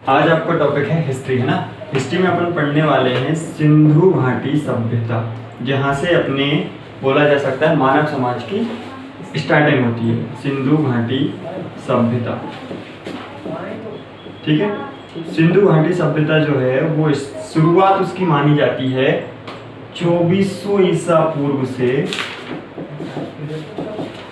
आज आपका टॉपिक है हिस्ट्री, है ना। हिस्ट्री में अपन पढ़ने वाले हैं सिंधु घाटी सभ्यता, जहाँ से अपने बोला जा सकता है मानव समाज की स्टार्टिंग होती है। सिंधु घाटी सभ्यता, ठीक है। सिंधु घाटी सभ्यता जो है वो शुरुआत उसकी मानी जाती है 2400 ईसा पूर्व से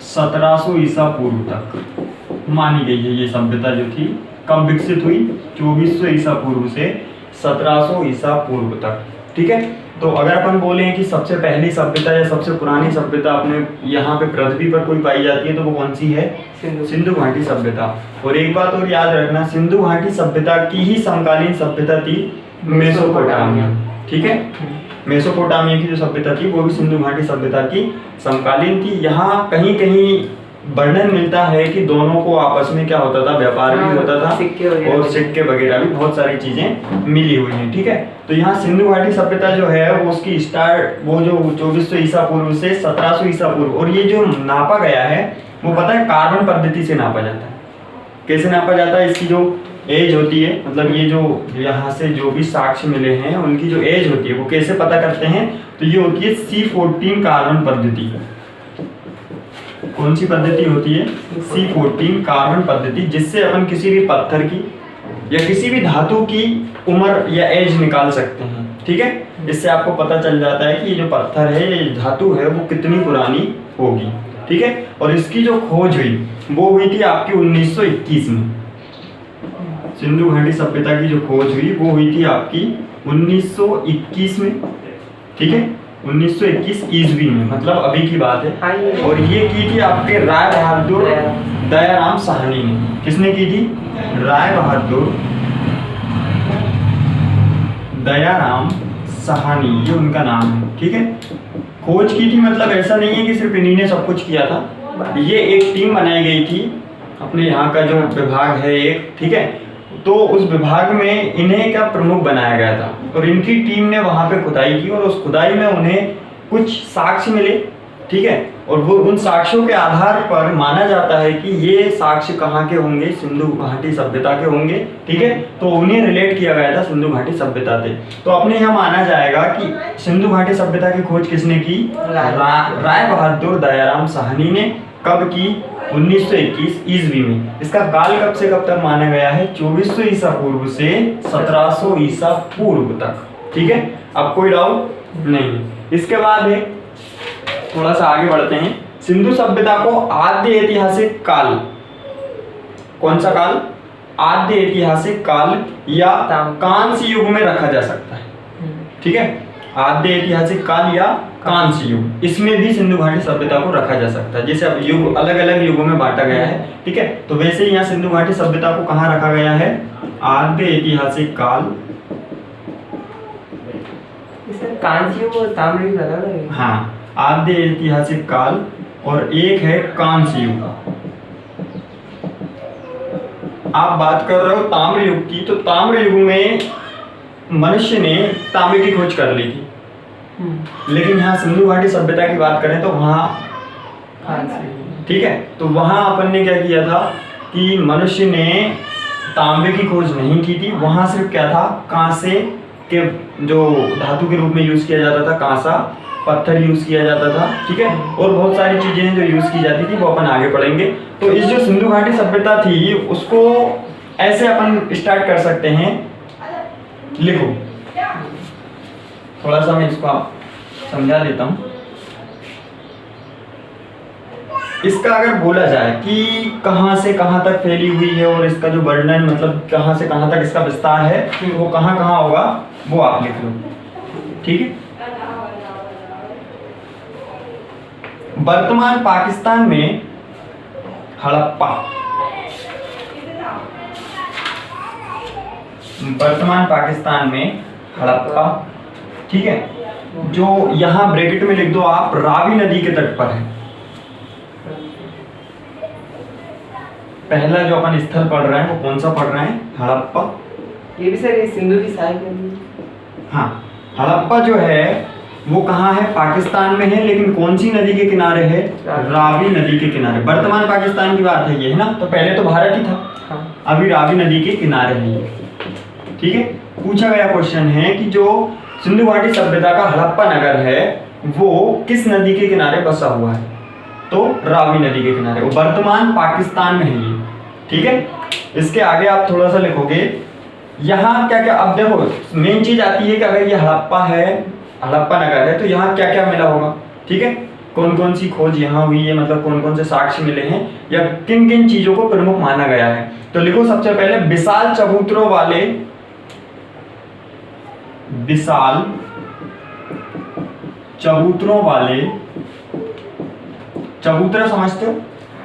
1700 ईसा पूर्व तक मानी गई है। ये सभ्यता जो थी कब विकसित हुई? 2400 ईसा पूर्व से 1700 ईसा पूर्व तक, ठीक है। तो अगर अपन बोले कि सबसे पहली सभ्यता या सबसे पुरानी सभ्यता अपने यहाँ पे पृथ्वी पर कोई पाई जाती है तो वो कौन सी है? सिंधु घाटी सभ्यता। और एक बात और याद रखना, सिंधु घाटी सभ्यता की ही समकालीन सभ्यता थी मेसोपोटामिया, ठीक है। मेसोपोटामिया की जो सभ्यता थी वो भी सिंधु घाटी सभ्यता की समकालीन थी। यहाँ कहीं कहीं वर्णन मिलता है कि दोनों को आपस में क्या होता था, व्यापार भी होता था और सिक्के वगैरह भी, बहुत सारी चीजें मिली हुई हैं, ठीक है। तो यहाँ सिंधु घाटी सभ्यता जो है वो उसकी स्टार्ट वो जो 2400 ईसा पूर्व से 1700 ईसा पूर्व, और ये जो नापा गया है वो पता है कार्बन पद्धति से नापा जाता है। कैसे नापा जाता है? इसकी जो एज होती है, मतलब ये जो यहाँ से जो भी साक्ष्य मिले हैं उनकी जो एज होती है वो कैसे पता करते हैं? तो ये होती है C14 कार्बन पद्धति। कौन सी पद्धति होती है? C14 कार्बन पद्धति, जिससे अपन किसी भी पत्थर की या किसी भी धातु की उम्र या एज निकाल सकते हैं, ठीक है। इससे आपको पता चल जाता है कि ये जो पत्थर है, ये धातु है, वो कितनी पुरानी होगी, ठीक है। और इसकी जो खोज हुई वो हुई थी आपकी 1921 में। सिंधु घाटी सभ्यता की जो खोज हुई वो हुई थी आपकी 1921 में, ठीक है। 1921 ईस्वी में, मतलब अभी की बात है। और ये की थी आपके राय बहादुर दयाराम साहनी ने। किसने की थी? राय बहादुर दयाराम साहनी, ये उनका नाम है, ठीक है। खोज की थी, मतलब ऐसा नहीं है कि सिर्फ इन्हीं ने सब कुछ किया था। ये एक टीम बनाई गई थी, अपने यहाँ का जो विभाग है एक, ठीक है। तो उस विभाग में इन्हें क्या प्रमुख बनाया गया था और इनकी टीम ने वहां पे खुदाई की और उस खुदाई में उन्हें कुछ साक्ष्य मिले, ठीक है। और वो उन साक्ष्यों के आधार पर माना जाता है कि ये साक्ष्य कहाँ के होंगे? सिंधु घाटी सभ्यता के होंगे, ठीक है। तो उन्हें रिलेट किया गया था सिंधु घाटी सभ्यता से। तो अपने यहाँ माना जाएगा कि सिंधु घाटी सभ्यता की खोज किसने की? राय बहादुर दयाराम साहनी ने। कब की? 1921 ईस्वी में। इसका काल कब से कब तक माना गया है? 2400 ईसा पूर्व से 1700 ईसा पूर्व तक, ठीक है। अब कोई डाउट नहीं। इसके बाद है, थोड़ा सा आगे बढ़ते हैं। सिंधु सभ्यता को आद्य ऐतिहासिक काल, कौन सा काल? आद्य ऐतिहासिक काल या कांस्य युग में रखा जा सकता है, ठीक है। आद्य ऐतिहासिक काल या कांस्य युग, इसमें भी सिंधु घाटी सभ्यता को रखा जा सकता है। जैसे अब युग अलग अलग युगों में बांटा गया है, ठीक है। तो वैसे ही यहाँ सिंधु घाटी सभ्यता को कहाँ रखा गया है? आद्य ऐतिहासिक काल, कांस्य युग और ताम्र युग अलग है। हाँ, आद्य ऐतिहासिक काल और एक है कांस्य युग। आप बात कर रहे हो ताम्र युग की, तो ताम्र युग में मनुष्य ने तांबे की खोज कर ली थी, लेकिन यहाँ सिंधु घाटी सभ्यता की बात करें तो वहाँ, ठीक है, तो वहाँ अपन ने क्या किया था कि मनुष्य ने तांबे की खोज नहीं की थी। वहाँ सिर्फ क्या था, कांसे के जो धातु के रूप में यूज किया जाता था, कांसा पत्थर यूज किया जाता था, ठीक है। और बहुत सारी चीजें हैं जो यूज की जाती थी, वो अपन आगे पढ़ेंगे। तो इस जो सिंधु घाटी सभ्यता थी उसको ऐसे अपन स्टार्ट कर सकते हैं, लिखो थोड़ा सा, मैं इसको समझा देता हूं। इसका अगर बोला जाए कि कहां से कहां तक फैली हुई है और इसका जो वर्णन, मतलब कहां से कहां तक इसका विस्तार है, वो कहां कहां होगा वो आप लिख लो, ठीक है। वर्तमान पाकिस्तान में हड़प्पा, वर्तमान पाकिस्तान में हड़प्पा, ठीक है, जो यहाँ ब्रैकेट में लिख दो आप, रावी नदी के तट पर है। पहला जो अपन स्थल पढ़ रहे हैं वो कौन सा पढ़ रहे हैं? हड़प्पा। ये भी सर सिंधु की सहायक नदी। हाँ, हड़प्पा जो है वो कहाँ है? पाकिस्तान में है, लेकिन कौन सी नदी के किनारे है? रावी नदी के किनारे। वर्तमान पाकिस्तान की बात है ये, है ना। तो पहले तो भारत ही था, अभी रावी नदी के किनारे है ये। ठीक है। पूछा गया क्वेश्चन है कि जो सिंधु घाटी सभ्यता का हड़प्पा नगर है वो किस नदी के किनारे बसा हुआ है? तो रावी नदी के किनारे, वो वर्तमान पाकिस्तान में है ये, ठीक है। इसके आगे आप थोड़ा सा लिखोगे यहाँ क्या क्या। अब देखो मेन चीज आती है कि अगर ये हड़प्पा है, हड़प्पा नगर है, तो यहाँ क्या क्या मिला होगा, ठीक है। कौन कौन सी खोज यहाँ हुई है, मतलब कौन कौन से साक्ष्य मिले हैं या किन किन चीजों को प्रमुख माना गया है। तो लिखो सबसे पहले विशाल चबूतरों वाले, विशाल चबूतरों वाले, चबूतरा समझते हो,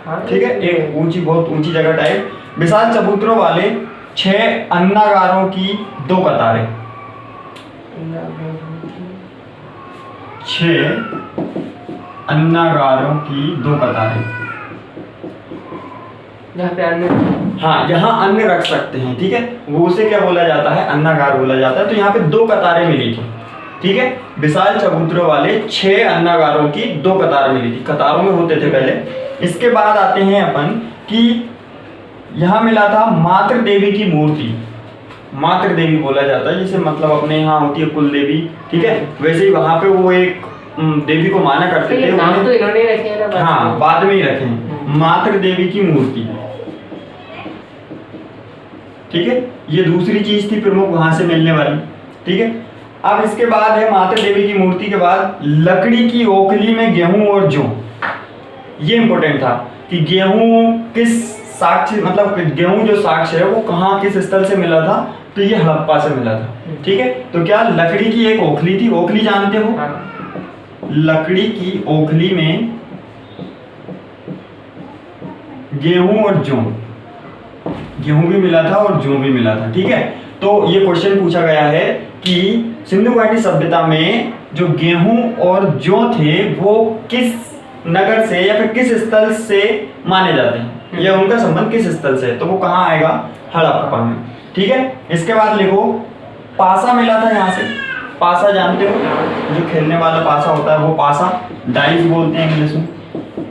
हाँ, ठीक है, एक ऊंची, बहुत ऊंची जगह टाइप, विशाल चबूतरों वाले 6 अन्नागारों की 2 कतारें, 6 अन्नागारों की 2 कतारें। यहाँ पे अन्य, हाँ, यहाँ अन्न रख सकते हैं, ठीक है, वो उसे क्या बोला जाता है, अन्नागार बोला जाता है। तो यहाँ पे 2 कतारें मिली थी, ठीक है। विशाल चबूतरों वाले 6 अन्नागारों की 2 कतार मिली थी, कतारों में होते थे पहले। इसके बाद आते हैं अपन कि यहाँ मिला था मातृ देवी की मूर्ति, मातृ देवी बोला जाता है, जैसे मतलब अपने यहाँ होती है कुल देवी, ठीक है, वैसे ही वहाँ पे वो एक देवी को माना करते थे। नाम तो इन्होंने रखे हैं ना, हाँ, बाद में ही रखे हैं, मातृ देवी की मूर्ति, ठीक है। ये दूसरी चीज थी प्रमुख वहां से मिलने वाली, ठीक है। अब इसके बाद है मातृ देवी की मूर्ति के बाद लकड़ी की ओखली में गेहूं और जौ। ये इंपॉर्टेंट था कि गेहूं किस साक्ष्य, मतलब गेहूं जो साक्ष्य है वो कहाँ किस स्थल से मिला था, तो ये हड़प्पा से मिला था, ठीक है। तो क्या लकड़ी की एक ओखली थी, ओखली जानते हो, लकड़ी की ओखली में गेहूं और जौ, गेहूं भी मिला था और जौ भी मिला था, ठीक है। तो ये क्वेश्चन पूछा गया है कि सिंधु घाटी सभ्यता में जो गेहूं और जौ थे वो किस नगर से या फिर किस स्थल से माने जाते हैं, या उनका संबंध किस स्थल से है, तो वो कहाँ आएगा, हड़प्पा में, ठीक है। इसके बाद लिखो पासा मिला था यहाँ से, पासा जानते हो, जो खेलने वाला पासा होता है वो पासा, डाइस बोलते हैं इंग्लिश में,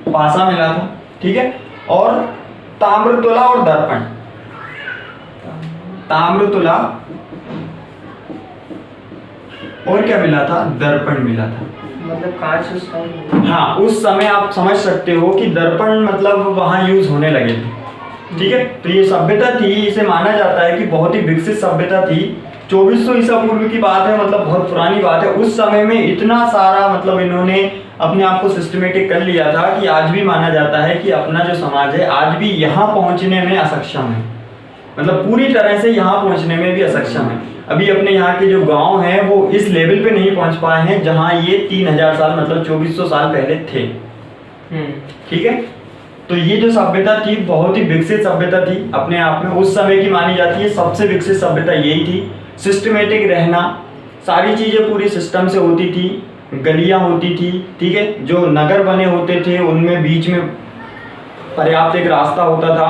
पासा मिला था, ठीक है। और ताम्रतुला और दर्पण, ताम्रतुला और क्या मिला था, दर्पण मिला था, मतलब कांच उस टाइम, हाँ उस समय आप समझ सकते हो कि दर्पण मतलब वहां यूज होने लगे थे, ठीक है। तो ये सभ्यता थी, इसे माना जाता है कि बहुत ही विकसित सभ्यता थी। 2400 ईसा पूर्व की बात है, मतलब बहुत पुरानी बात है। उस समय में इतना सारा मतलब इन्होंने अपने आप को सिस्टमेटिक कर लिया था कि आज भी माना जाता है कि अपना जो समाज है आज भी यहाँ पहुंचने में असक्षम है, मतलब पूरी तरह से यहाँ पहुंचने में भी असक्षम है। अभी अपने यहाँ के जो गांव हैं वो इस लेवल पे नहीं पहुंच पाए हैं जहाँ ये 3000 साल मतलब 2400 साल पहले थे, ठीक है। तो ये जो सभ्यता थी बहुत ही विकसित सभ्यता थी अपने आप में, उस समय की मानी जाती है सबसे विकसित सभ्यता यही थी। सिस्टमेटिक रहना, सारी चीजें पूरी सिस्टम से होती थी, गलियां होती थी, ठीक है, जो नगर बने होते थे उनमें बीच में पर्याप्त एक रास्ता होता था,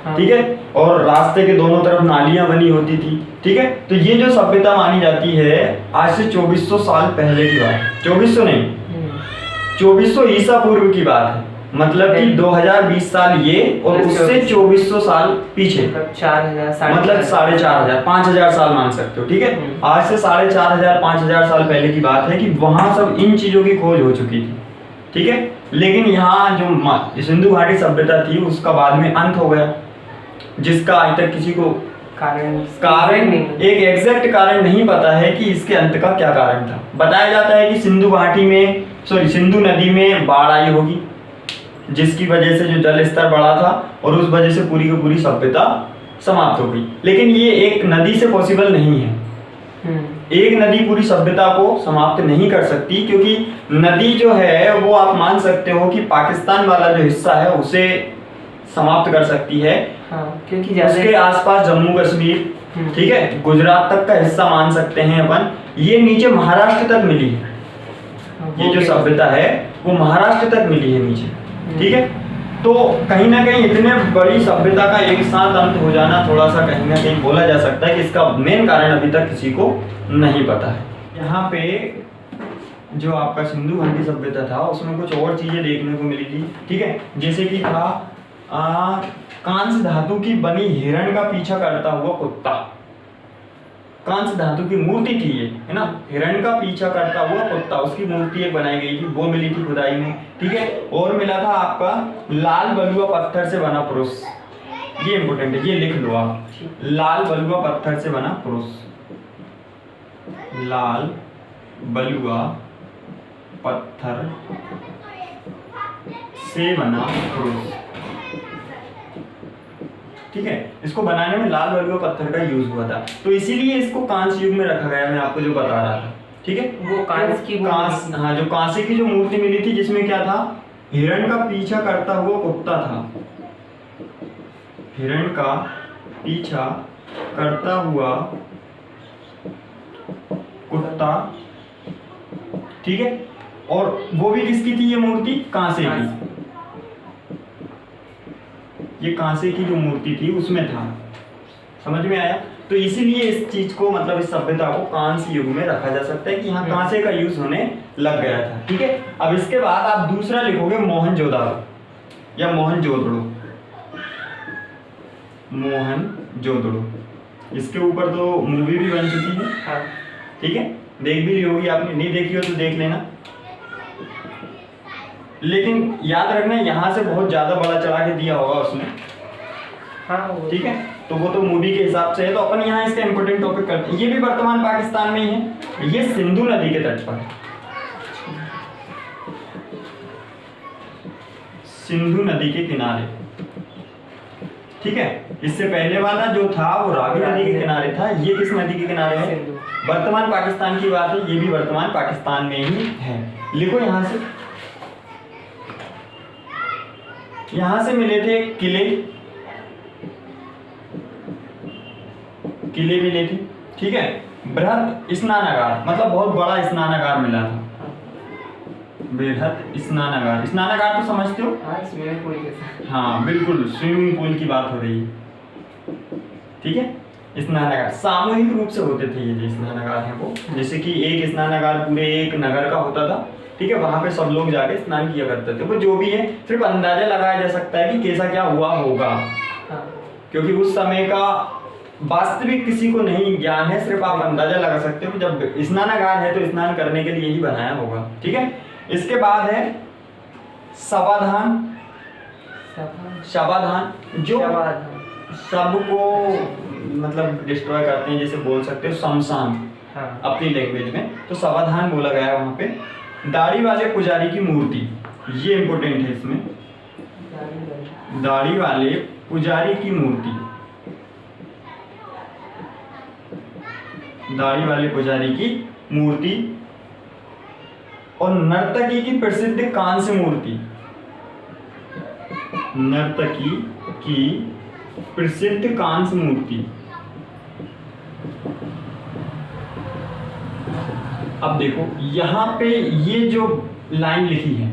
ठीक है, और रास्ते के दोनों तरफ नालियां बनी होती थी, ठीक है। तो ये जो सभ्यता मानी जाती है आज से 2400 साल पहले की बात, 2400 नहीं 2400 ईसा पूर्व की बात है, मतलब कि 2020 साल ये और उससे 2400 साल पीछे, 4000 मतलब 4500 5000 साल मान सकते हो, ठीक है। आज से 4500 5000 साल पहले की बात है कि वहां सब इन चीजों की खोज हो चुकी थी, ठीक है। लेकिन यहाँ जो सिंधु घाटी सभ्यता थी उसका बाद में अंत हो गया, जिसका आज तक किसी को कारण एक एग्जैक्ट कारण नहीं पता है कि इसके अंत का क्या कारण था। बताया जाता है कि सिंधु घाटी में सिंधु नदी में बाढ़ आई होगी, जिसकी वजह से जो जल स्तर बढ़ा था और उस वजह से पूरी की पूरी सभ्यता समाप्त हो गई। लेकिन ये एक नदी से पॉसिबल नहीं है, एक नदी पूरी सभ्यता को समाप्त नहीं कर सकती, क्योंकि नदी जो है वो आप मान सकते हो कि पाकिस्तान वाला जो हिस्सा है उसे समाप्त कर सकती है, क्योंकि उसके आसपास जम्मू कश्मीर, ठीक है, गुजरात तक का हिस्सा मान सकते हैं अपन, ये नीचे महाराष्ट्र तक मिली है, ये जो सभ्यता है वो महाराष्ट्र तक मिली है नीचे, ठीक है। तो कहीं ना कहीं इतने बड़ी सभ्यता का एक साथ अंत हो जाना थोड़ा सा कहीं ना कहीं बोला जा सकता है कि इसका मेन कारण अभी तक किसी को नहीं पता है। यहाँ पे जो आपका सिंधु घाटी सभ्यता था उसमें कुछ और चीजें देखने को मिली थी, ठीक है, जैसे कि था कांस्य धातु की बनी हिरण का पीछा करता हुआ कुत्ता, कांस्य धातु की मूर्ति थी ये, है ना। हिरण का पीछा करता हुआ कुत्ता, उसकी मूर्ति एक बनाई गई थी, वो मिली थी खुदाई में, ठीक है। और मिला था आपका लाल बलुआ पत्थर से बना पुरुष, ये इंपॉर्टेंट है, ये लिख लो आप, लाल बलुआ पत्थर से बना पुरुष, लाल बलुआ पत्थर से बना पुरुष, ठीक है। इसको बनाने में लाल बलुआ पत्थर का यूज हुआ था, तो इसीलिए इसको कांस्य युग में रखा गया, मैं आपको जो बता रहा था, ठीक है। वो कांस्य की कांस्य, हाँ, जो कांसे की जो मूर्ति मिली थी, जिसमें क्या था, हिरण का पीछा करता हुआ कुत्ता था, हिरण का पीछा करता हुआ कुत्ता, ठीक है। और वो भी किसकी थी ये मूर्ति, कांसे की, ये कांसे की जो मूर्ति थी उसमें था, समझ में आया। तो इसीलिए इस चीज को, मतलब इस सभ्यता को कांस्य युग में रखा जा सकता है कि यहाँ कांसे का यूज होने लग गया था, ठीक है। अब इसके बाद आप दूसरा लिखोगे मोहनजोदारो या मोहनजोदड़ो, मोहनजोदड़ो, इसके ऊपर तो मूवी भी बन चुकी है, हाँ। ठीक है, देख भी ली होगी आपने, नहीं देखी हो तो देख लेना। लेकिन याद रखना यहाँ से बहुत ज्यादा बड़ा चढ़ा के दिया होगा उसने, हाँ, वो ठीक है। तो वो तो मूवी के हिसाब से है, तो अपन यहाँ इसका इंपॉर्टेंट टॉपिक करते हैं। ये भी वर्तमान पाकिस्तान में ही है, ये सिंधु नदी के तट पर है, सिंधु नदी के किनारे, ठीक है। इससे पहले वाला जो था वो रावी नदी के किनारे था, ये किस नदी के किनारे है, वर्तमान पाकिस्तान की बात है, ये भी वर्तमान पाकिस्तान में ही है। लिखो यहां से मिले थे किले मिले थे, ठीक है। बृहद स्नानागार, मतलब बहुत बड़ा स्नानागार मिला था, बृहद स्नानागार, स्नानागार तो समझते हो, हाँ, स्विमिंग पूल के साथ, हाँ बिल्कुल, स्विमिंग पूल की बात हो रही है, ठीक है। स्नानागार सामूहिक रूप से होते थे, ये जो स्नानागार है वो, जैसे कि एक स्नानागार पूरे एक नगर का होता था, ठीक है, वहां पे सब लोग जाके स्नान किया करते थे। वो जो भी है सिर्फ अंदाजा लगाया जा सकता है कि कैसा क्या हुआ होगा, हाँ। क्योंकि उस समय का वास्तविक किसी को नहीं ज्ञान है, सिर्फ आप अंदाजा लगा सकते हो कि जब स्नानागार है तो स्नान करने के लिए ही बनाया होगा, ठीक है। इसके बाद है शवाधान, शवाधान जो सबको मतलब डिस्ट्रॉय करते हैं, जैसे बोल सकते हो शमशान, हाँ। अपनी लैंग्वेज में, तो शवाधान बोला गया है वहां पे। दाढ़ी वाले पुजारी की मूर्ति, ये इंपॉर्टेंट है इसमें, दाढ़ी वाले पुजारी की मूर्ति, दाढ़ी वाले पुजारी की मूर्ति, और नर्तकी की प्रसिद्ध कांस्य मूर्ति, नर्तकी की प्रसिद्ध कांस्य मूर्ति। अब देखो यहाँ पे ये जो लाइन लिखी है,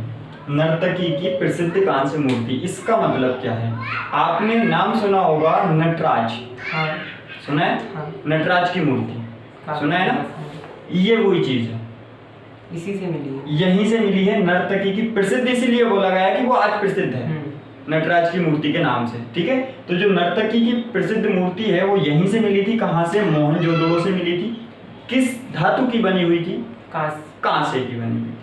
नर्तकी की प्रसिद्ध कांस्य मूर्ति, इसका मतलब क्या है। आपने नाम सुना होगा नटराज, हाँ। सुना है, हाँ। नटराज की मूर्ति सुना है ना, ये वही चीज है, इसी से मिली है, यहीं से मिली है। नर्तकी की प्रसिद्ध इसलिए बोला गया कि वो आज प्रसिद्ध है नटराज की मूर्ति के नाम से, ठीक है। तो जो नर्तकी की प्रसिद्ध मूर्ति है वो यहीं से मिली थी, कहाँ से, मोहनजोदड़ो से मिली थी। किस धातु की बनी हुई थी, कांसे की बनी हुई थी,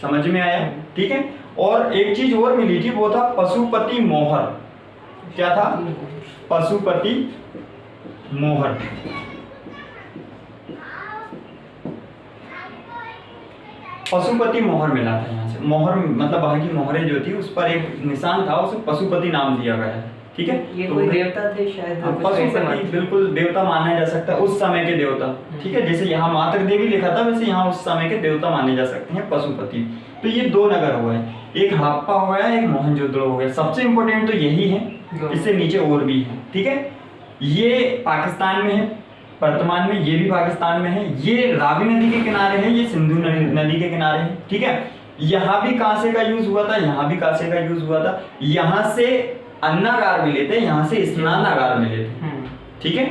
समझ में आया, ठीक है। और एक चीज और मिली थी, वो था पशुपति मोहर। क्या था, पशुपति मोहर, पशुपति मोहर मिला था यहाँ से। मोहर मतलब वहाँ की मोहरें जो थी उस पर एक निशान था, उसे पशुपति नाम दिया गया है, ठीक है। ये तो कोई देवता थे शायद, पशुपति बिल्कुल देवता माना जा सकता है, उस समय के देवता, ठीक है। जैसे यहाँ मातृ देवी लिखा था, वैसे यहाँ उस समय के देवता माने जा सकते हैं पशुपति। तो ये दो नगर हुए, एक हड़प्पा हो गया, एक मोहनजोदड़ो हो गया। सबसे इंपॉर्टेंट तो यही है, इससे नीचे और भी है, ठीक है। ये पाकिस्तान में है वर्तमान में, ये भी पाकिस्तान में है। ये रावी नदी के किनारे है, ये सिंधु नदी के किनारे है, ठीक है। यहाँ भी कांसे का यूज हुआ था, यहाँ भी कांसे का यूज हुआ था। यहाँ से अन्नागार मिले थे, यहाँ से स्नानागार मिले थे, ठीक है।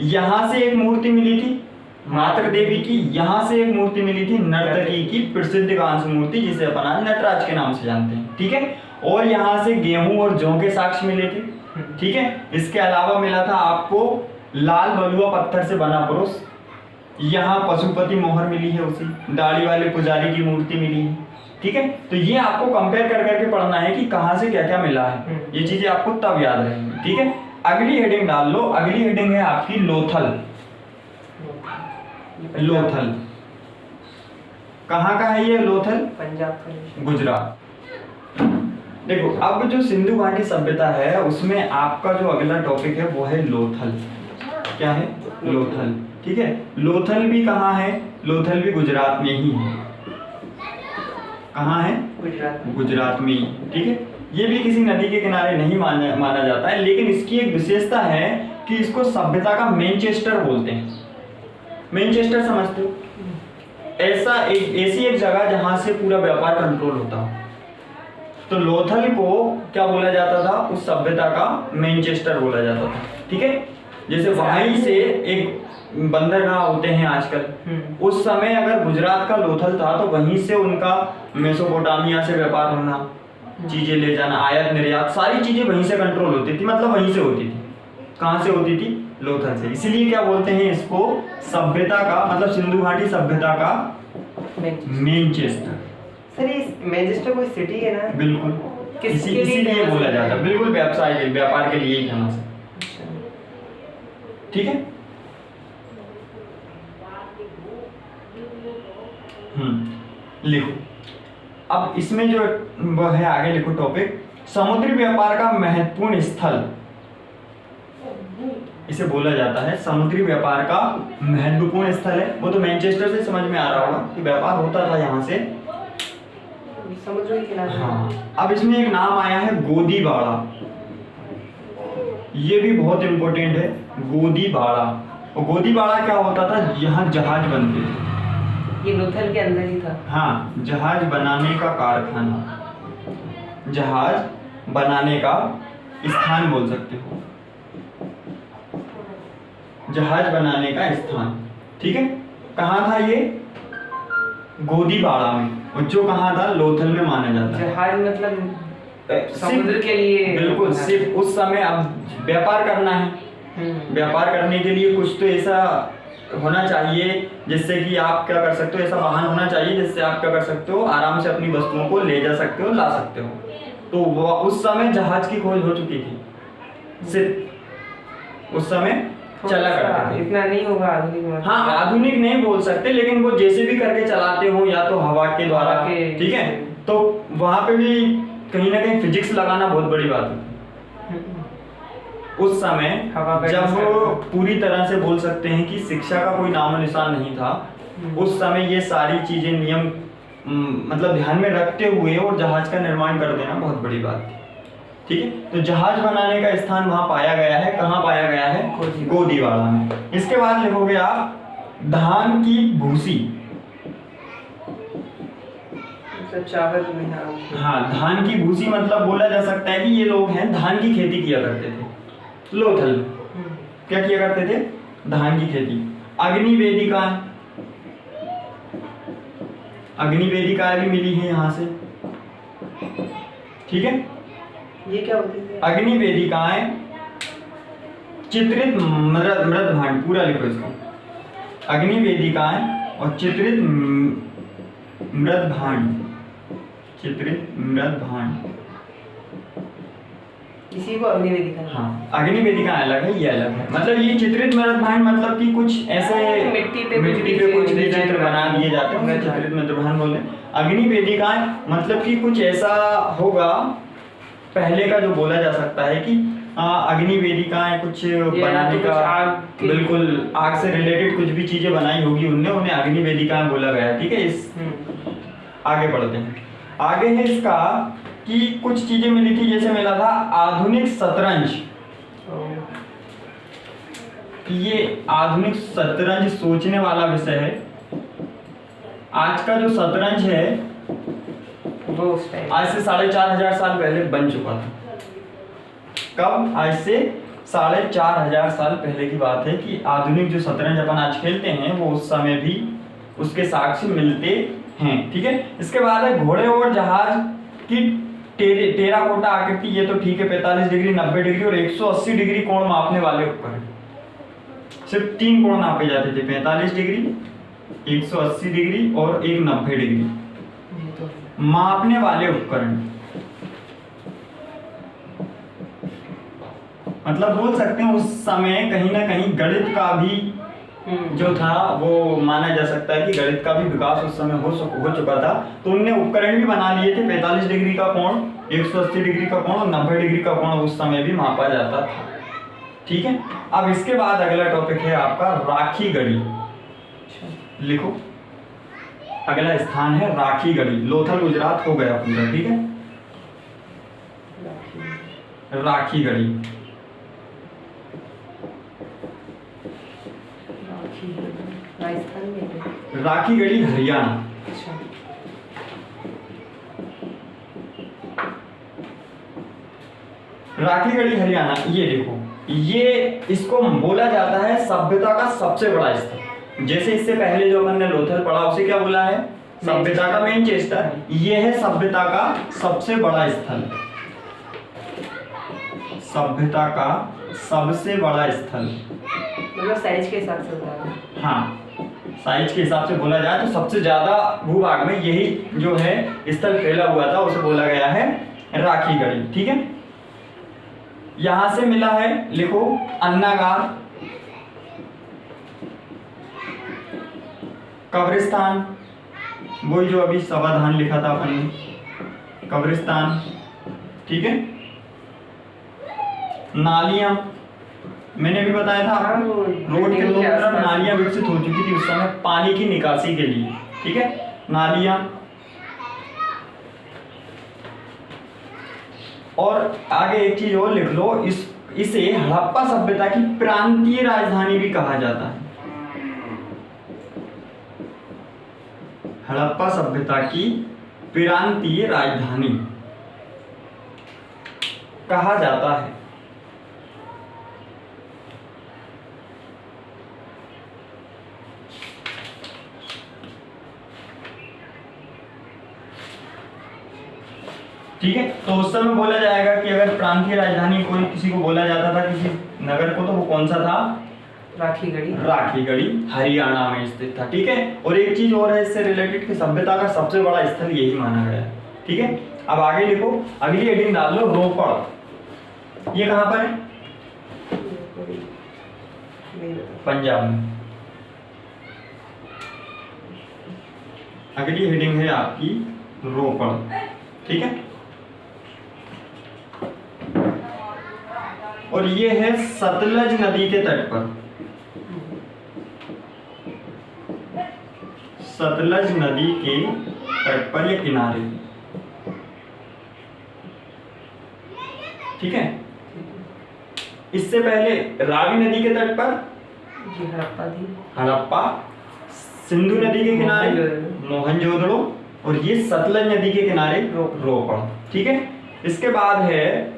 यहाँ से एक मूर्ति मिली थी मातृ देवी की, यहाँ से एक मूर्ति मिली थी नर्तकी की प्रसिद्ध कांस्य मूर्ति, जिसे अपन आज नटराज के नाम से जानते हैं, ठीक है। और यहाँ से गेहूं और जौ के साक्ष्य मिले थे, ठीक है। इसके अलावा मिला था आपको लाल बलुआ पत्थर से बना पुरुष, यहाँ पशुपति मोहर मिली है उसी, दाढ़ी वाले पुजारी की मूर्ति मिली है। ठीक है, तो ये आपको कंपेयर कर करके पढ़ना है कि कहाँ से क्या क्या मिला है, ये चीजें आपको तब याद रहेंगी। ठीक है, अगली हेडिंग डाल लो। अगली हेडिंग है आपकी लोथल। लोथल कहाँ का है ये लोथल? पंजाब का, गुजरात। देखो, अब जो सिंधु घाटी सभ्यता है उसमें आपका जो अगला टॉपिक है वो है लोथल। क्या है? लोथल। ठीक है, लोथल भी कहाँ है? लोथल भी गुजरात में ही है। कहाँ है? गुजरात में। गुजरात में ही। ठीक है, ये भी किसी नदी के किनारे नहीं माना जाता है, लेकिन इसकी एक विशेषता है कि इसको सभ्यता का मैनचेस्टर बोलते हैं। मैनचेस्टर समझते हो? ऐसी एक जगह जहां से पूरा व्यापार कंट्रोल होता हो। तो लोथल को क्या बोला जाता था? उस सभ्यता का मैनचेस्टर बोला जाता था। ठीक है, जैसे वहीं से एक बंदरगाह होते हैं आजकल, उस समय अगर गुजरात का लोथल था तो वहीं से उनका मेसोपोटामिया से व्यापार होना, चीजें ले जाना, आयात निर्यात, सारी चीजें वहीं से कंट्रोल होती थी, मतलब वहीं से होती थी। कहाँ से होती थी? लोथल से। इसीलिए क्या बोलते हैं इसको? सभ्यता का, मतलब सिंधु घाटी सभ्यता का मैनचेस्टर। सर ये मैनचेस्टर कोई सिटी है ना? बिल्कुल, किसके लिए इसीलिए फेमस बोला है? जाता है। बिल्कुल, व्यापार के लिए ही फेमस है। ठीक है, लिखो। अब इसमें जो वह है, आगे लिखो टॉपिक, समुद्री व्यापार का महत्वपूर्ण स्थल इसे बोला जाता है। समुद्री व्यापार का महत्वपूर्ण स्थल है। वो तो मैनचेस्टर से समझ में आ रहा होगा कि व्यापार होता था यहाँ से, समुद्र के किनारे। हाँ। अब इसमें एक नाम आया है गोदीबाड़ा। ये भी बहुत इंपॉर्टेंट है, गोदीबाड़ा। और गोदीबाड़ा क्या होता था? यहाँ जहाज बनते थे। ये लोथल के अंदर ही था। हाँ, जहाज बनाने का कारखाना, जहाज बनाने का स्थान बोल सकते हो, जहाज बनाने का स्थान। ठीक है, कहाँ था ये? गोदीबाड़ा में। और जो कहाँ था? लोथल में माना जाता है। जहाज मतलब समुद्र के लिए? बिल्कुल, सिर्फ उस समय अब व्यापार करना है। व्यापार करने के लिए कुछ तो ऐसा होना चाहिए जिससे कि आप क्या कर सकते हो, ऐसा वाहन होना चाहिए जिससे आप क्या कर सकते हो, आराम से अपनी वस्तुओं को ले जा सकते हो, ला सकते हो। तो वो उस समय जहाज की खोज हो चुकी थी, सिर्फ उस समय चला करते थे। इतना नहीं होगा आधुनिक में। हाँ, आधुनिक नहीं बोल सकते, लेकिन वो जैसे भी करके चलाते हो, या तो हवा के द्वारा। ठीक है, तो वहां पे भी कहीं ना कहीं फिजिक्स लगाना बहुत बड़ी बात है। उस समय जब पूरी तरह से बोल सकते हैं कि शिक्षा का कोई नामो निशान नहीं था, उस समय ये सारी चीजें नियम मतलब ध्यान में रखते हुए और जहाज का निर्माण कर देना बहुत बड़ी बात थी। ठीक है, तो जहाज बनाने का स्थान वहां पाया गया है। कहाँ पाया गया है? गोदीबाड़ा में। इसके बाद लिखोगे आप धान की भूसी। चावल में। हाँ, धान की भूसी मतलब बोला जा सकता है कि ये लोग हैं धान की खेती किया करते थे। लोथल क्या किया करते थे? धान की खेती। अग्नि वेदिकाएं, अग्नि वेदिकाएं भी मिली है यहाँ से। ठीक है, ये क्या होती है? अग्नि वेदिकाएं चित्रित मृद भांड, पूरा लिखो इसको। अग्नि वेदिकाएं और चित्रित मृद भांड, चित्रित मृद भांड, इसी को अग्नि वेदिका। हाँ, अग्नि वेदिका अलग है, ये अलग है। मतलब ये चित्रित मृद भांड मतलब कि कुछ ऐसे मिट्टी पे कुछ भी चित्र बना दिए जाते हैं, उन्हें चित्रित मृद भांड बोलते हैं। अग्नि वेदिकाएं मतलब कि कुछ ऐसा होगा, पहले का जो बोला जा सकता है कि अग्नि वेदिकाएं कुछ बनाने का, बिल्कुल आग से रिलेटेड कुछ भी चीजें बनाई होगी उन्हें अग्नि वेदिकाएं बोला गया। ठीक है, इस आगे बढ़ते हैं। आगे है इसका कि कुछ चीजें मिली थी, जैसे मिला था आधुनिक शतरंज। ये आधुनिक शतरंज सोचने वाला विषय है। आज का जो शतरंज है वो उस टाइम आज से 4500 साल पहले बन चुका था। कब? आज से 4500 साल पहले की बात है कि आधुनिक जो शतरंज अपन आज खेलते हैं वो उस समय भी उसके साक्ष्य मिलते हैं। ठीक है, इसके बाद है घोड़े और जहाज की टेराकोटा आकृति। ये तो ठीक है, 45 डिग्री, 90 डिग्री और 180 डिग्री कोण मापने वाले उपकरण। सिर्फ 3 कोण नापे जाते थे, 45 डिग्री, 180 डिग्री और एक 90 डिग्री। ये तो मापने वाले उपकरण, मतलब बोल सकते हैं उस समय कहीं ना कहीं गणित का भी जो था वो माना जा सकता है कि गणित का भी विकास उस समय हो चुका था। तो उनने उपकरण भी बना लिए थे, 45 डिग्री का कोण, 180 डिग्री का कोण और 90 डिग्री का कोण उस समय भी मापा जाता था। ठीक है, अब इसके बाद अगला टॉपिक है आपका राखी गढ़ी। लिखो, अगला स्थान है राखी गढ़ी, लोथल गुजरात हो गया पूरा। ठीक है, राखी गढ़ी, राजस्थान में है। राखी गढ़ी हरियाणा। अच्छा, राखी गढ़ी हरियाणा, ये देखो, ये इसको बोला जाता है सभ्यता का सबसे बड़ा स्थल। जैसे इससे पहले जो अपन ने लोथल पढ़ा उसे क्या बोला है, सभ्यता का मैनचेस्टर। ये है सभ्यता का सबसे बड़ा स्थल, सभ्यता का सबसे बड़ा स्थल। मतलब साइज के हिसाब से होता है। हाँ, साइज के हिसाब से बोला जाए तो सबसे ज्यादा भूभाग में यही जो है स्थल फैला हुआ था, उसे बोला गया है राखी गढ़ी। ठीक है, यहां से मिला है, लिखो, अन्नागार, कब्रिस्तान, वही जो अभी समाधान लिखा था अपन ने, कब्रिस्तान। ठीक है, नालियां, मैंने भी बताया था आपको, रोड के दोनों तरफ नालियां विकसित हो चुकी थी उस समय पानी की निकासी के लिए। ठीक है, नालियां। और आगे एक चीज और लिख लो, इसे हड़प्पा सभ्यता की प्रांतीय राजधानी भी कहा जाता है। हड़प्पा सभ्यता की प्रांतीय राजधानी कहा जाता है। ठीक है, तो उस समय बोला जाएगा कि अगर प्रांतीय राजधानी कोई किसी को बोला जाता था किसी नगर को, तो वो कौन सा था, राखी गढ़ी। राखी गढ़ी हरियाणा में स्थित था। ठीक है, और एक चीज और है इससे रिलेटेड कि सभ्यता का सबसे बड़ा स्थल यही माना गया है। ठीक है, अब आगे लिखो, अगली हेडिंग डाल लो, रोपड़। ये कहां पर है, पंजाब में। अगली हेडिंग है आपकी रोपड़। ठीक है, और ये है सतलज नदी के तट पर, सतलज नदी के तट पर या किनारे। ठीक है, इससे पहले रावी नदी के तट पर जी हड़प्पा थी, हड़प्पा, सिंधु नदी के किनारे मोहनजोदड़ो, और ये सतलज नदी के किनारे रोपड़। ठीक है, इसके बाद है,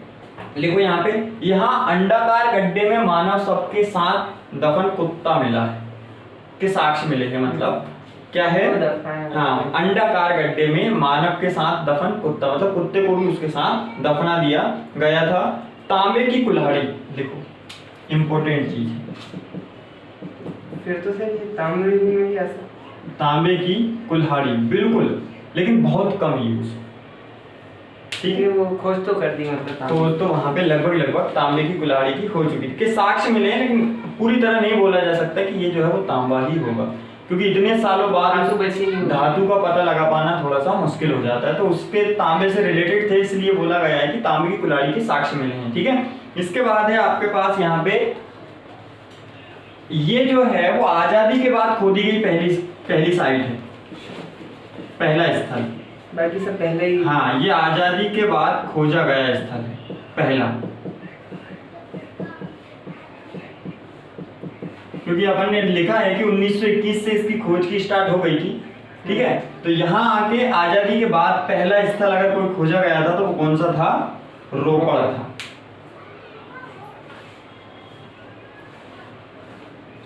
लिखो यहाँ पे, यहाँ अंडाकार गड्ढे में मानव शव के साथ दफन कुत्ता मिला है, के साक्ष्य मिले हैं। मतलब क्या है, हाँ, अंडाकार गड्ढे में मानव के साथ दफन कुत्ता, मतलब कुत्ते को भी उसके साथ दफना दिया गया था। तांबे की कुल्हाड़ी, लिखो, इंपॉर्टेंट चीज है। फिर तो सर ये तांबे में भी ऐसा, तांबे की कुल्हाड़ी, बिल्कुल, लेकिन बहुत कम यूज। ठीक है, वो खोज तो कर दी, मतलब तो वहां पे लगभग तांबे की कुल्हाड़ी की हो चुकी थी, के साक्ष्य मिले हैं, लेकिन पूरी तरह नहीं बोला जा सकता कि ये जो है वो तांबा ही होगा, क्योंकि इतने सालों बाद धातु का पता लगा पाना थोड़ा सा मुश्किल हो जाता है। तो उसके तांबे से रिलेटेड थे, इसलिए बोला गया है कि तांबे की कुल्हाड़ी के साक्ष्य मिले हैं। ठीक है, इसके बाद है आपके पास यहाँ पे, ये जो है वो आजादी के बाद खोदी गई पहली साइट है, पहला स्थल। बाकी सब पहले ही, हाँ, ये आजादी के बाद खोजा गया स्थल है पहला, क्योंकि अपन ने लिखा है कि 1921 से इसकी खोज की स्टार्ट हो गई थी। ठीक है, तो यहाँ आके आजादी के बाद पहला स्थल अगर कोई खोजा गया था तो वो कौन सा था, रोपड़ था।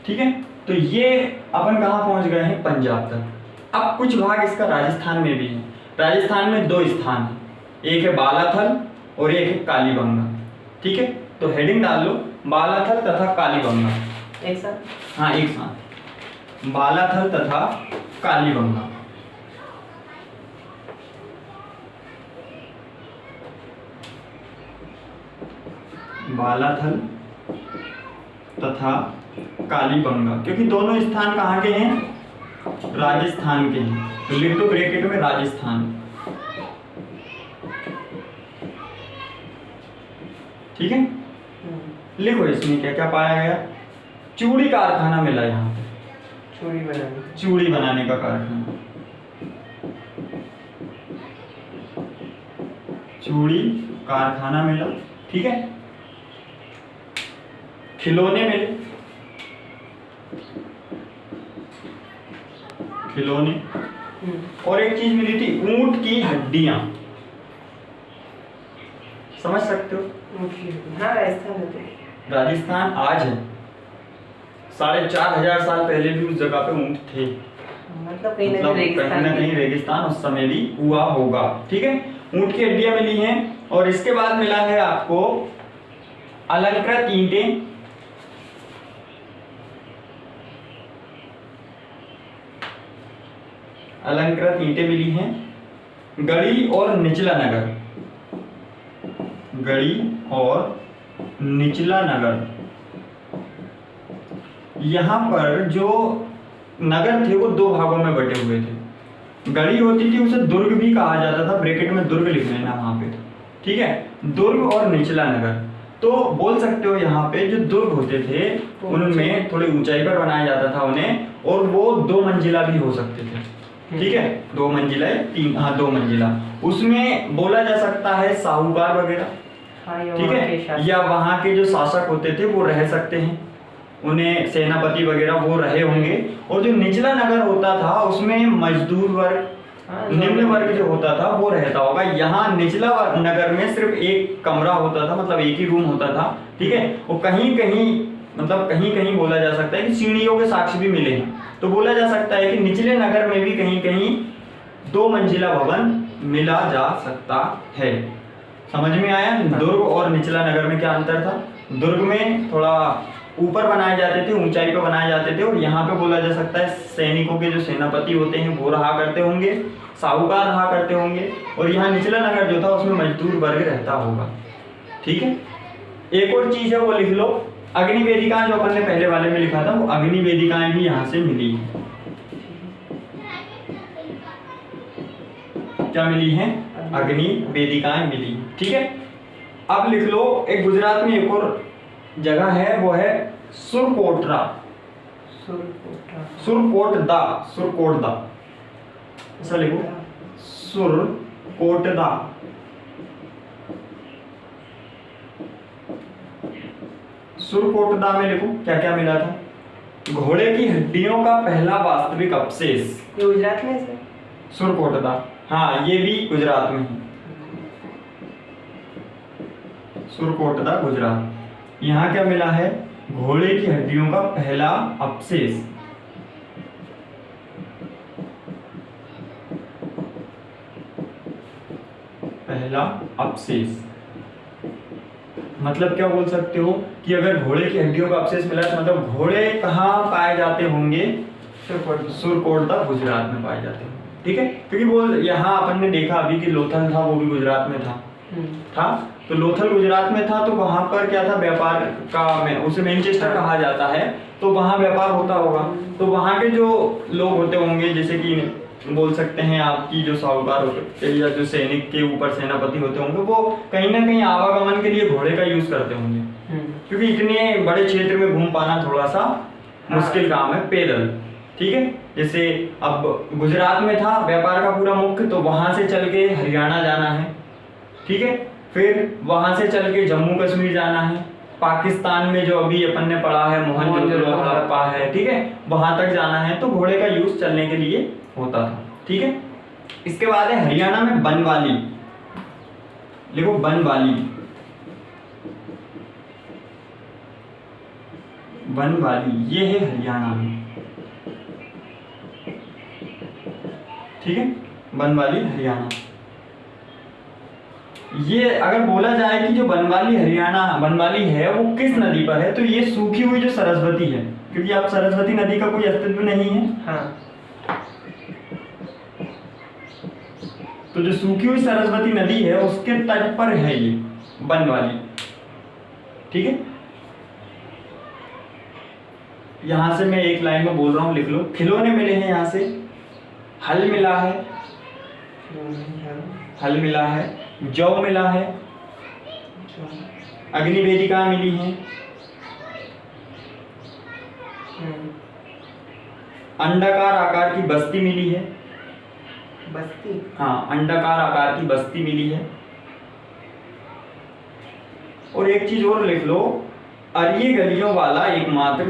ठीक है, तो ये अपन कहाँ पहुंच गए हैं, पंजाब तक। अब कुछ भाग इसका राजस्थान में भी है। राजस्थान में 2 स्थान है, एक है बालाथल और एक है कालीबंगा। ठीक है, तो हेडिंग डाल लो, बालाथल तथा कालीबंगा। एक साथ। हाँ एक साथ, बालाथल तथा कालीबंगा। बालाथल तथा कालीबंगा, क्योंकि दोनों स्थान कहाँ के हैं? राजस्थान के हैं, तो लिख दो ब्रैकेट में राजस्थान। ठीक है, लिखो इसमें क्या क्या पाया गया। चूड़ी कारखाना मिला यहाँ पे, चूड़ी बनाने का कारखाना, चूड़ी कारखाना मिला। ठीक है, खिलौने मिले, खिलौने, और एक चीज मिली थी ऊंट की हड्डियां। समझ सकते हो? हाँ राजस्थान है तो। राजस्थान आज है, 4,500 साल पहले भी उस जगह पे ऊंट थे। मतलब कहीं ना कहीं रेगिस्तान उस समय भी हुआ होगा। ठीक है, ऊंट की हड्डियां मिली हैं, और इसके बाद मिला है आपको अलंकृत ईंटें, अलंकृत ईंटें मिली हैं। गढ़ी और निचला नगर, गढ़ी और निचला नगर, यहां पर जो नगर थे वो दो भागों में बटे हुए थे। गढ़ी होती थी, उसे दुर्ग भी कहा जाता था, ब्रैकेट में दुर्ग लिख लेना वहां पे। ठीक है, दुर्ग और निचला नगर, तो बोल सकते हो यहाँ पे जो दुर्ग होते थे उनमें थोड़ी ऊंचाई पर बनाया जाता था उन्हें, और वो 2 मंजिला भी हो सकते थे। ठीक है, 2 मंजिला, 3, हाँ 2 मंजिला। उसमें बोला जा सकता है साहूकार वगैरह, ठीक है, या वहाँ के जो शासक होते थे वो रह सकते हैं, उन्हें सेनापति वगैरह वो रहे होंगे। और जो निचला नगर होता था उसमें मजदूर वर्ग, निम्न वर्ग जो होता था वो रहता होगा। यहाँ निचला नगर में सिर्फ एक कमरा होता था, मतलब एक ही रूम होता था। ठीक है, और कहीं कहीं मतलब कहीं कहीं बोला जा सकता है कि सीढ़ियों के साक्ष्य भी मिले हैं, तो बोला जा सकता है कि निचले नगर में भी कहीं कहीं 2 मंजिला भवन मिला जा सकता है। समझ में आया दुर्ग और निचला नगर में क्या अंतर था? दुर्ग में थोड़ा ऊपर बनाए जाते थे, ऊंचाई पर बनाए जाते थे, और यहाँ पे बोला जा सकता है सैनिकों के जो सेनापति होते हैं वो रहा करते होंगे, साहूकार रहा करते होंगे, और यहाँ निचला नगर जो था उसमें मजदूर वर्ग रहता होगा। ठीक है, एक और चीज है वो लिख लो, अग्नि वेदिकाएं, जो अपन ने पहले वाले में लिखा था वो अग्नि वेदिकाएं भी यहाँ से मिली है। क्या मिली है? अग्नि वेदिकाएं मिली। ठीक है, अब लिख लो, एक गुजरात में एक और जगह है वो है सुरकोटरा, सुरकोटदा, सुरकोटदा, ऐसा लिखो, सुरकोटदा। सुरकोटदा में लिखो क्या क्या मिला था। घोड़े की हड्डियों का पहला वास्तविक अवशेष, ये गुजरात में है। सुरकोटदा, हाँ ये भी गुजरात में है, सुरकोटदा गुजरात। यहाँ क्या मिला है? घोड़े की हड्डियों का पहला अवशेष। पहला अवशेष मतलब क्या बोल सकते हो कि अगर घोड़े की हड्डियों का अवशेष मिला तो मतलब घोड़े कहाँ पाए जाते होंगे? सुरकोटदा गुजरात में पाए जाते होंगे। ठीक है, क्योंकि वो यहाँ अपन ने देखा अभी कि लोथल था वो भी गुजरात में था, तो लोथल गुजरात में था, तो वहां पर क्या था? व्यापार का, उसे मैनचेस्टर कहा जाता है, तो वहां व्यापार होता होगा। तो वहां के जो लोग होते होंगे, जैसे कि बोल सकते हैं आपकी जो साहूकार होते या जो सैनिक के ऊपर सेनापति होते होंगे, वो कहीं ना कहीं आवागमन के लिए घोड़े का यूज करते होंगे, क्योंकि इतने बड़े क्षेत्र में घूम पाना थोड़ा सा मुश्किल काम है पैदल। ठीक है, जैसे अब गुजरात में था व्यापार का पूरा मुख्य, तो वहां से चल के हरियाणा जाना है। ठीक है, फिर वहां से चल के जम्मू कश्मीर जाना है, पाकिस्तान में जो अभी अपन ने पढ़ा है मोहनजोदड़ो हड़प्पा है, ठीक है, वहां तक जाना है, तो घोड़े का यूज चलने के लिए होता था। ठीक है, इसके बाद है हरियाणा में बनवाली, लिखो बनवाली, बनवाली ये है हरियाणा में। ठीक है, बनवाली हरियाणा, ये अगर बोला जाए कि जो बनवाली हरियाणा बनवाली है वो किस नदी पर है, तो ये सूखी हुई जो सरस्वती है, क्योंकि आप सरस्वती नदी का कोई अस्तित्व नहीं है। हाँ। तो जो सूखी हुई सरस्वती नदी है उसके तट पर है ये बनवाली। ठीक है, यहां से मैं एक लाइन में बोल रहा हूं, लिख लो। खिलौने मिले हैं यहां से, हल मिला है, हल मिला है, जौ मिला है, अग्निवेदिका मिली है, अंडाकार आकार की बस्ती मिली है। बस्ती? हाँ, अंडाकार आकार की बस्ती मिली है। और एक चीज और लिख लो, अरिये गलियों वाला एकमात्र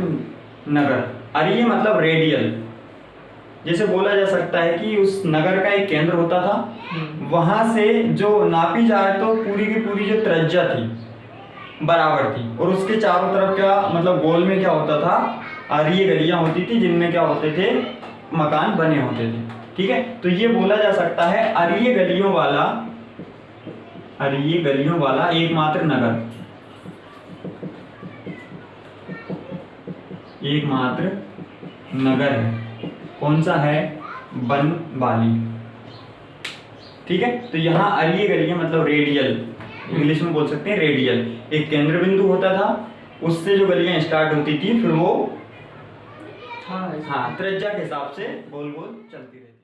नगर। अरिये मतलब रेडियल। जैसे बोला जा सकता है कि उस नगर का एक केंद्र होता था, वहां से जो नापी जाए तो पूरी की पूरी जो त्रिज्या थी बराबर थी, और उसके चारों तरफ क्या मतलब गोल में क्या होता था, अरिये गलियां होती थी जिनमें क्या होते थे, मकान बने होते थे। ठीक है, तो ये बोला जा सकता है अरिये गलियों वाला एकमात्र नगर, एकमात्र नगर है। कौन सा है? बनवाली। ठीक है, तो यहाँ अरिये गलियां मतलब रेडियल, इंग्लिश में बोल सकते हैं रेडियल, एक केंद्र बिंदु होता था, उससे जो गलियां स्टार्ट होती थी फिर वो हाँ त्रिज्या के हिसाब से गोल गोल चलती रहती।